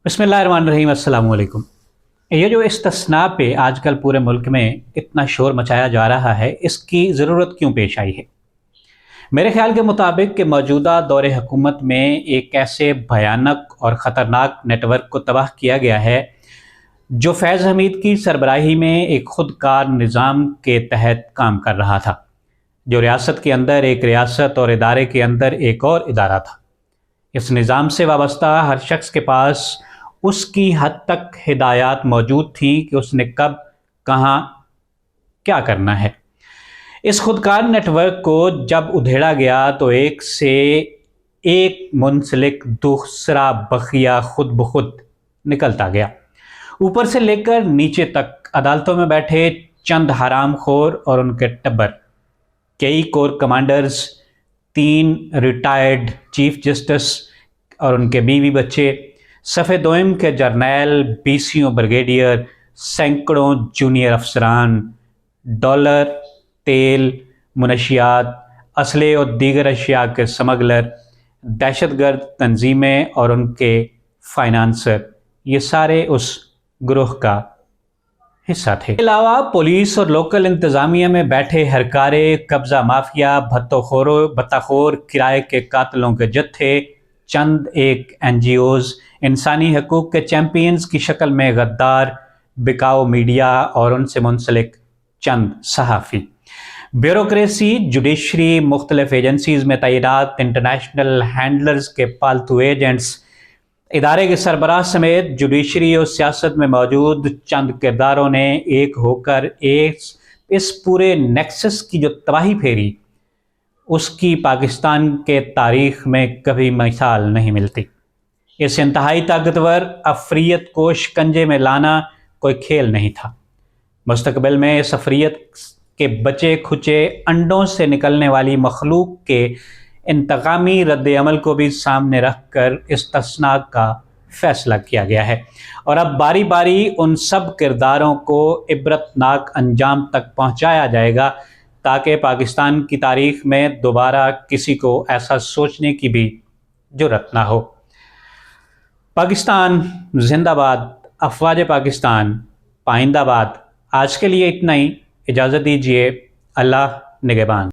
بسم اللہ الرحمن الرحیم، السلام علیکم۔ یہ جو استثناء پہ آج کل پورے ملک میں اتنا شور مچایا جا رہا ہے، اس کی ضرورت کیوں پیش آئی ہے؟ میرے خیال کے مطابق کہ موجودہ دور حکومت میں ایک ایسے بھیانک اور خطرناک نیٹ ورک کو تباہ کیا گیا ہے جو فیض حمید کی سربراہی میں ایک خود کار نظام کے تحت کام کر رہا تھا، جو ریاست کے اندر ایک ریاست اور ادارے کے اندر ایک اور ادارہ تھا۔ اس نظام سے وابستہ ہر شخص کے پاس اس کی حد تک ہدایات موجود تھیں کہ اس نے کب، کہاں، کیا کرنا ہے۔ اس خودکار نیٹ ورک کو جب ادھیڑا گیا تو ایک سے ایک منسلک دوسرا بخیا خود بخود نکلتا گیا۔ اوپر سے لے کر نیچے تک عدالتوں میں بیٹھے چند حرام خور اور ان کے ٹبر، کئی corps commanders, 3 retired chief justice اور ان کے بیوی بچے، صف دوئم کے جرنیل، 20 بریگیڈیئر، سینکڑوں جونیئر افسران، ڈالر، تیل، منشیات، اسلحے اور دیگر اشیاء کے سمگلر، دہشت گرد تنظیمیں اور ان کے فائنانسر، یہ سارے اس گروہ کا حصہ تھے۔ اس کے علاوہ پولیس اور لوکل انتظامیہ میں بیٹھے ہرکارے، قبضہ مافیا، بھتہ خور، کرائے کے قاتلوں کے جتھے، چند ایک NGOs، انسانی حقوق کے چیمپئنز کی شکل میں غدار، بکاؤ میڈیا اور ان سے منسلک چند صحافی، بیوروکریسی، جوڈیشری، مختلف ایجنسیز میں تعینات انٹرنیشنل ہینڈلرز کے پالتو ایجنٹس، ادارے کے سربراہ سمیت جوڈیشری اور سیاست میں موجود چند کرداروں نے ایک ہو کر اس پورے نیکسس کی جو تباہی پھیری، اس کی پاکستان کے تاریخ میں کبھی مثال نہیں ملتی۔ اس انتہائی طاقتور افریت کو شکنجے میں لانا کوئی کھیل نہیں تھا۔ مستقبل میں اس افریت کے بچے کھچے انڈوں سے نکلنے والی مخلوق کے انتقامی رد عمل کو بھی سامنے رکھ کر استثناء کا فیصلہ کیا گیا ہے، اور اب باری باری ان سب کرداروں کو عبرتناک انجام تک پہنچایا جائے گا تاکہ پاکستان کی تاریخ میں دوبارہ کسی کو ایسا سوچنے کی بھی جرأت نہ ہو۔ پاکستان زندہ باد، افواج پاکستان پائندہ باد۔ آج کے لیے اتنا ہی، اجازت دیجیے، اللہ نگہبان۔